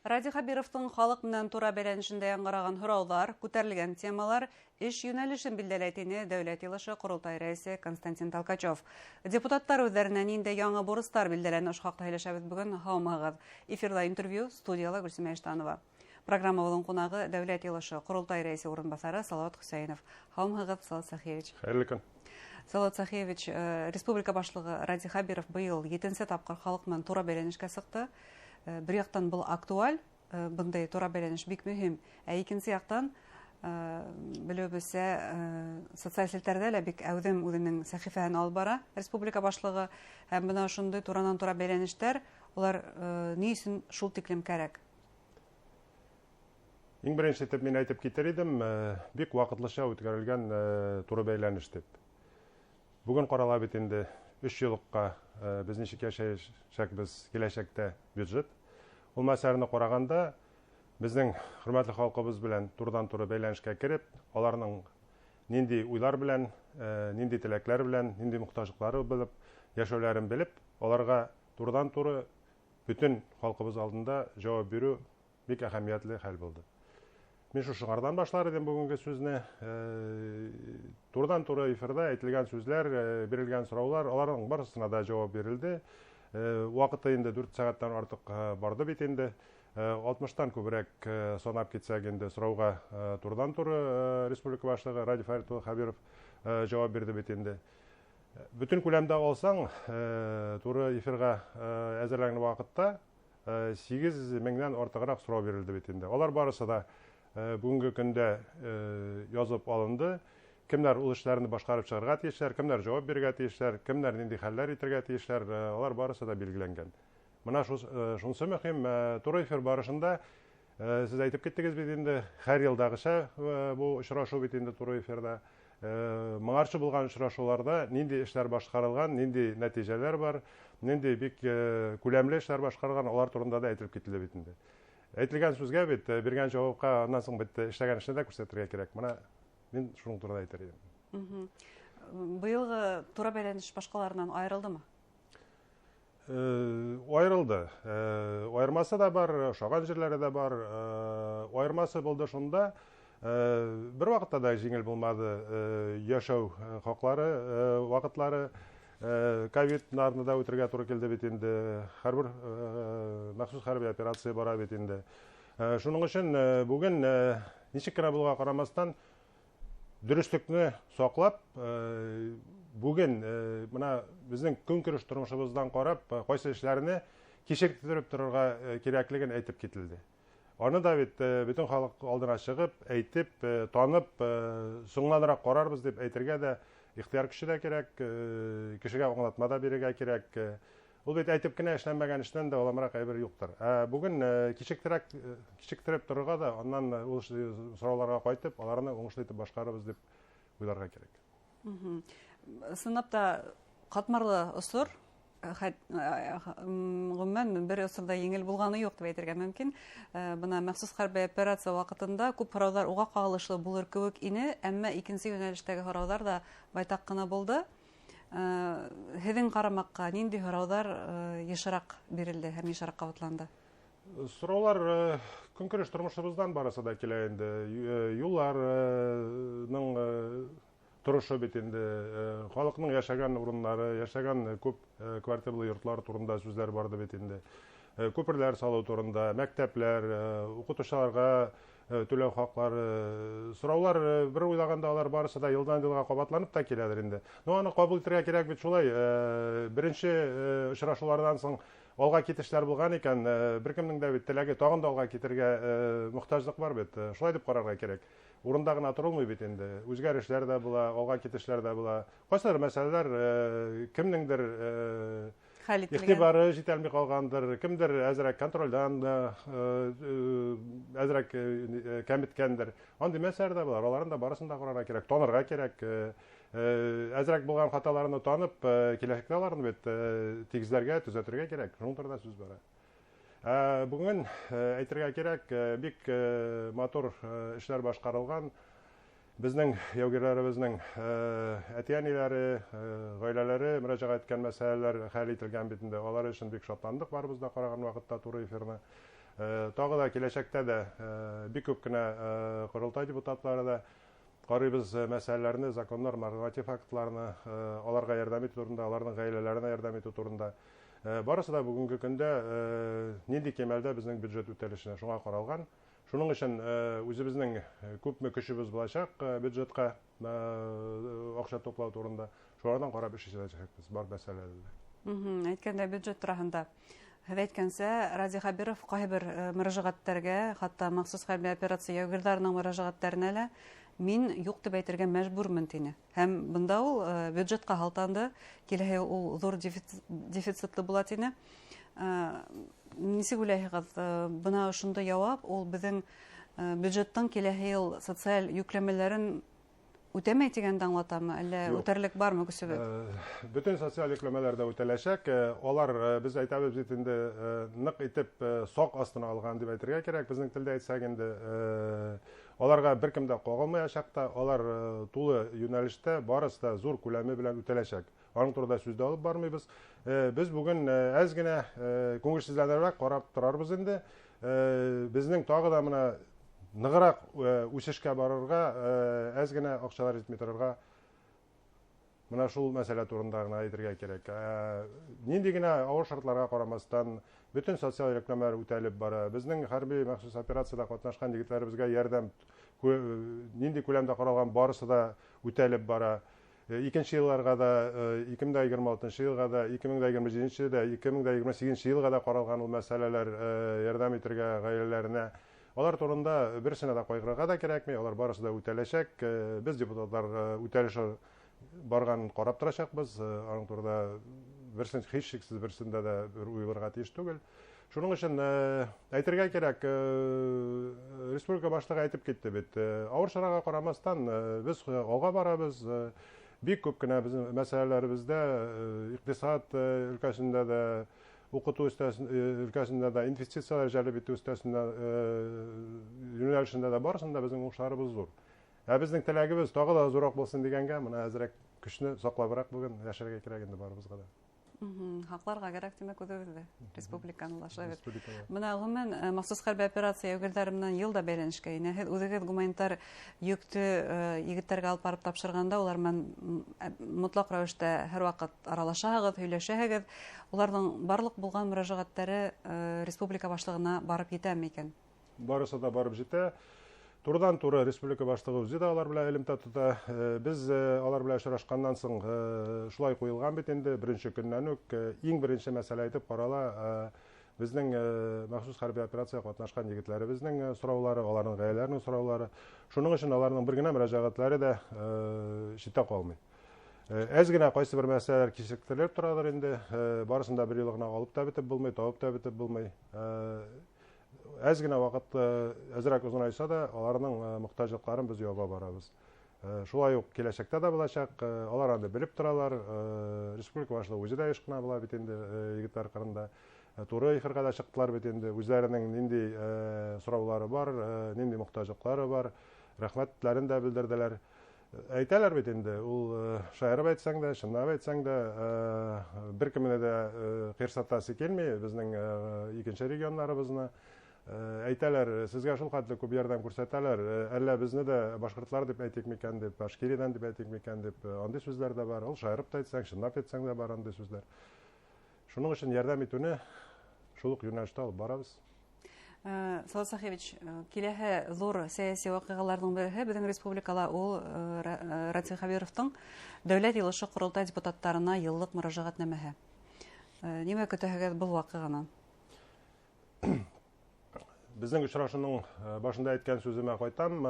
Ради Хабировтың халық менән тура бәйләнешендә яңгыраган һораулар, күтәрелгән темалар эш юнәлешен билдәләтене Дәүләт Йылышы Курултай рәисе Константин Толкачев. Депутаттар үзләренә нинди яңа бурыстар билдәләнә аш хакта һөйләшәбез бүген. Һаумагыз. Эфирда интервью, студияла Гөлсемә Эштанова. Программабызның кунагы Дәүләт Йылышы Курултай рәисе урынбасары Салават Хусейнов. Һаумагыз, Салават Сахиевич. Хәерле көн. Салават Сахиевич, республика башлыгы Ради Хабиров быел 7нче тапкыр халык менән тура бәйләнешкә сыкты. Bir яктан был актуаль, бындай тура бәйләнеш бик мөһим. Икенче яктан, беләбезсә, социаль селтәрдә лә бик әүдем үзенең сәхифәһен алып бара республика башлыгы. Һәм менә шундый туранан-тура бәйләнештәр, улар ни өчен шул тиклем кирәк? Иң беренче итеп мин әйтеп китер идем, бик вакытлыча үткәрелгән туры бәйләнеш дип. Бүген карала бит инде 3 еллыкка без ничек яшәячәкбез киләчәктә бюджет. Ул мәсьәләне караганда безнең хөрмәтле халкыбыз белән турыдан-туры бәйләнешкә кирип, аларның нинди уйлар белән, нинди теләкләр белән, нинди мохтаҗлыклары белеп, яшәүләрен белеп, аларга турыдан-туры бүтән халкыбыз алдында җавап бирү бик әһәмиятле хәл булды. Мин шуңардан башлар идем бүгенге сүзне. Турыдан-туры эфирда әйтелгән сүзләр, бирелгән сораулар, аларның барысына да җавап бирелде. Вакыты инде 4 сәгатьтән артык барды бит инде. 60тан күбрәк санап китсәк инде сорауга турыдан-туры республика башлыгы Ради Хабиров җавап бирде бит инде. Бүтән күләмдә алсаң, туры эфирга әзерләнгән вакытта 8 меңнән артыграк сорау бирелде бит инде. Алар барысы да бүгенге көндә язып алынды. Кемнәр ул эшләрне башкарып чыгарга тиешләр, кемнәр җавап бирергә тиешләр, кемнәр нинди хәлләр итәргә тиешләр, алар барысы да билгеләнгән. Менә шунысы мөһим, туры эфир барышында сез әйтеп киттегез бит инде, һәр елдагыча бу очрашу бит инде туры эфирда. Моңарчы булган очрашуларда нинди эшләр башкарылган, нинди нәтиҗәләр бар, нинди бик күләмле эшләр башкарылган, алар турында да әйтелеп кителде бит инде. Әйтелгән сүзгә бит, биргән җавапка аннан соң бит эшләгән эшне дә күрсәтергә кирәк. Менә мин шуның турында әйтер идем. Быелгы тура бәйләнеш башкаларыннан айрылдымы? Айрылды. Айырмасы да бар, ошаган җирләре дә бар. Айырмасы булды шунда. Бер вакытта да җиңел булмады. Яшәү хаклары, вакытлары ковид нарында үтәргә туры килде бит инде. Һәрбер махсус хәрби операция бара бит инде. Шуның өчен бүген ничек кенә булга карамастан дөреслекне саклап, бүген менә безнең көнкүреш тормышыбыздан карап, кайсы эшләрне кичектереп торырга кирәклеген әйтеп кителде. Аны да бит бүтән халык алдына чыгып, әйтеп, танып, соңланрак карарбыз дип әйтергә дә ихтияр кеше дә кирәк, кешегә аңлатма да бирергә кирәк. Ул бит әйтеп кенә эшләнмәгән эштән дә аламрак әйбер юктыр. Бүген кичектереп торырга да, аннан ул сорауларга кайтып, аларны уңышлы итеп башкарабыз дип уйларга кирәк. Сынапта катмарлы осур, гомумән бер осурда еңел булганы юк дип әйтергә мөмкин. Бына махсус хәрби операция вакытында күп сораулар уга кагылышлы булыр кебек ине, әмма икенче юнәлештәге сораулар да байтак кына булды. Һеҙҙең ҡарамаҡҡа нинди һорауҙар йышыраҡ бирелде һәм йышыраҡ ҡабатланды? Сораулар көнкүреш тормошобоздан барысы да килә инде. Юлларның торышы бит инде, халыҡның яшәгән урыннары, яшәгән күп квартирлы йортлар турында сүзләр барды бит инде. Күперләр салыу турында, мәктәпләр, укытыусыларга түләү хаклары, сораулар бер уйлаганда алар барысы да елдан-елга кабатланып та киләдер инде. Но аны кабул итәргә кирәк бит шулай. Беренче очрашулардан соң алга китешләр булган икән, беркемнең дә бит теләге тагын да алга китәргә мохтаҗлык бар бит. Шулай дип карарга кирәк. Урында гына торылмый бит инде. Үзгәрешләр дә була, алга китешләр дә була. Кайсылар мәсьәләләр кемнеңдер игътибары җитәлми калгандыр, кемдер әзрәк контрольдан әзрәк кәмиткәндер. Андый мәсьәләләр дә булар. Аларны да барысын да карарга кирәк, танырга кирәк. Әзрәк булган хаталарны танып, киләчәктә аларны бит тигезләргә, төзәтергә кирәк. Шуның турында сүз бара. Бүген әйтергә кирәк, бик матур эшләр башкарылган. Безнең яугирләребезнең әти-әниләре, гаиләләре мөрәҗәгать иткән мәсьәләләр хәл ителгән бит инде. Алар өчен бик шатландык барыбыз да караган вакытта туры эфирны. Тағы да келешекте де бик көп кенә Курултай депутатлары да карыйбыз мәсьәләләрне, законнар, норматив актларны, аларга ярдәм итү турында, аларның гаиләләренә ярдәм итү турында. Барысы да бүгенге көндә нинди кемәлдә безнең бюджет үтәлешенә шуңа каралган. Шуның өчен үзебезнең күпме көчебез булачак бюджетка акча топлау турында. Шулардан карап эш итәчәкбез бар мәсьәләләрдә. Әйткәндә бюджет турында. Һәм әйткәнсә, Рази Хабиров кайбер мөрәҗәгатьләргә, хәтта махсус хәрби операция яугирларының мөрәҗәгатьләренә лә мин юк дип әйтергә мәҗбүрмен дине. Һәм бында ул бюджетка халтанды, киләһе ул зур дефицитлы була дине. Нисек уйлайсыз, бына шундый явап ул безнең бюджеттың киләһе ел социаль йөкләмәләрен үтәмәй дигәндә аңлатамы, әллә үтәрлек бармы күсебе? Бөтен социаль йөкләмәләр дә үтәләчәк. Алар без әйтәбез бит инде нык итеп сак астына алган дип әйтергә кирәк. Безнең телдә әйтсәк инде аларга беркем дә кагылмаячак та, алар тулы юнәлештә барысы да зур күләме белән үтәләчәк. Аның турында сүз дә алып бармыйбыз. Без бүген әз генә күңелсезләнерәк карап торарбыз инде. Безнең тагы да менә ныграк үсешкә барырга, әз генә акчалар җитми торырга менә шул мәсьәлә турында гына әйтергә кирәк. Нинди генә авыр шартларга карамастан бөтен социаль йөкләмәләр үтәлеп бара. Безнең хәрби махсус операциядә катнашкан егетләребезгә ярдәм нинди күләмдә каралган барысы да үтәлеп бара. Икенче елларга да 2026 елга да, 2027 дә, 2028 елга да каралган ул мәсьәләләр ярдәм итәргә гаиләләренә. Алар турында берсенә дә кайгырырга да кирәкми, алар барысы да үтәләчәк. Без депутатлар үтәлеше барган карап торачакбыз. Аның турында берсен һич шиксез берсендә дә уйларга тиеш түгел. Шуның өчен әйтергә кирәк, республика башлыгы әйтеп китте бит. Авыр чарага карамастан без алга барабыз. Бик күп кенә безнең мәсьәләләребездә икътисад өлкәсендә дә, укыту өлкәсендә дә, инвестициялар җәлеп итү өлкәсендә юнәлешендә дә барысында безнең уңышларыбыз зур. Безнең теләгебез тагы да зуррак булсын дигәнгә, менә әзрәк көчне саклабрак бүген яшәргә кирәк инде барыбызга да. Хакларга кирәк димәк үзебездә, республиканы лашлап. Менә гомумән махсус хәрби операция яугирләре менән елда бәйләнешкә инә. Һез үзегез гуманитар йөкте егетләргә алып барып тапшырганда, улар менән мотлак рәвештә һәрвакыт аралашагыз, һөйләшәгез. Уларның барлык булган мөрәҗәгатьләре республика башлыгына барып җитәме икән? Барысы да барып җитә. Турыдан туры республика башлыгы үзе дә алар белән элемтә тота. Без алар белән очрашканнан соң шулай куелган бит инде беренче көннән үк иң беренче мәсьәлә әйтеп карала безнең махсус хәрби операциягә катнашкан егетләребезнең сораулары, аларның гаиләләренең сораулары. Шуның өчен аларның бер генә мөрәҗәгатьләре дә читтә калмый. Әз генә кайсы бер мәсьәләләр кичектелеп торадыр инде. Барысын да бер ел гына алып та бетеп булмый, табып та бетеп булмый. Әз генә вакыт әзрәк озынайса да, аларның мохтаҗлыкларын без яба барабыз. Шулай ук киләчәктә дә булачак, алар анда белеп торалар. Республика башлыгы үзе дә еш кына була бит инде егетләр кырында. Туры эфирга да чыктылар бит инде. Үзләренең нинди сораулары бар, нинди мохтаҗлыклары бар, рәхмәтләрен дә белдерделәр. Әйтәләр бит инде, ул шаярып әйтсәң дә, чынлап әйтсәң дә, беркемне дә кыерсатасы килми безнең икенче регионнарыбызны. Әйтәләр, сезгә шул хәтле күп ярдәм күрсәтәләр, әллә безне дә башкортлар дип әйтик микән дип, Башкириядән дип әйтик микән дип, андый сүзләр дә бар. Ул шаярып та әйтсәң, чынлап әйтсәң дә бар андый сүзләр. Шуның өчен ярдәм итүне шул ук юнәлештә алып барабыз. Салат Сахевич, киләһе зур сәяси вакыйгаларның бере безнең республикала ул Рази Хабировтың дәүләт йылышы курултай депутаттарына еллык мөрәҗәгатнамәһе. Нимә көтәһегез был вакыйганан? Безнең очрашуның башында әйткән сүземә кайтам.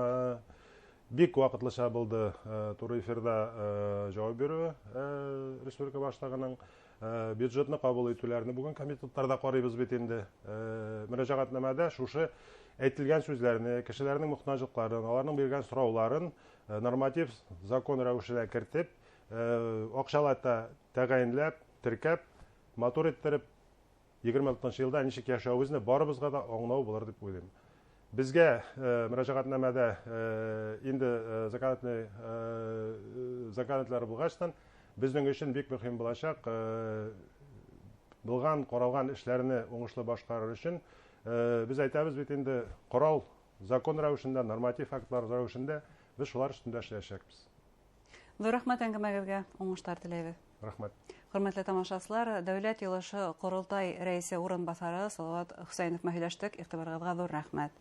Бик вакытлыча булды туры эфирда җавап бирү республика башлыгының. Бюджетны кабул итүләрне бүген комитетларда карыйбыз бит инде. Мөрәҗәгатнамәдә шушы әйтелгән сүзләрне, кешеләрнең мохтаҗлыкларын, аларның биргән сорауларын норматив закон рәвешенә кертеп, акчалата тәгаенләп, теркәп, матур иттереп 26 елда ничек яшәүебезне барыбызга да аңлау булыр дип уйлыйм. Безгә мөрәҗәгатнамәдә инде законатлар булгачтан безнең өчен бик мөһим булачак булган каралган эшләрне уңышлы башкарыр өчен Біз айтабыз бит инде корал закон рәвешендә, норматив актлар рәвешендә без шулар өстендә эшләячәкбез. Зур рәхмәт әңгәмәгезгә, уңышлар теләйбез. Рәхмәт. Хөрмәтле тамашачылар, Дәүләт Йылышы Корылтай рәисе урынбасары Салават Хөсәйнов мәһиләштек. Игътибарыгызга зур рәхмәт.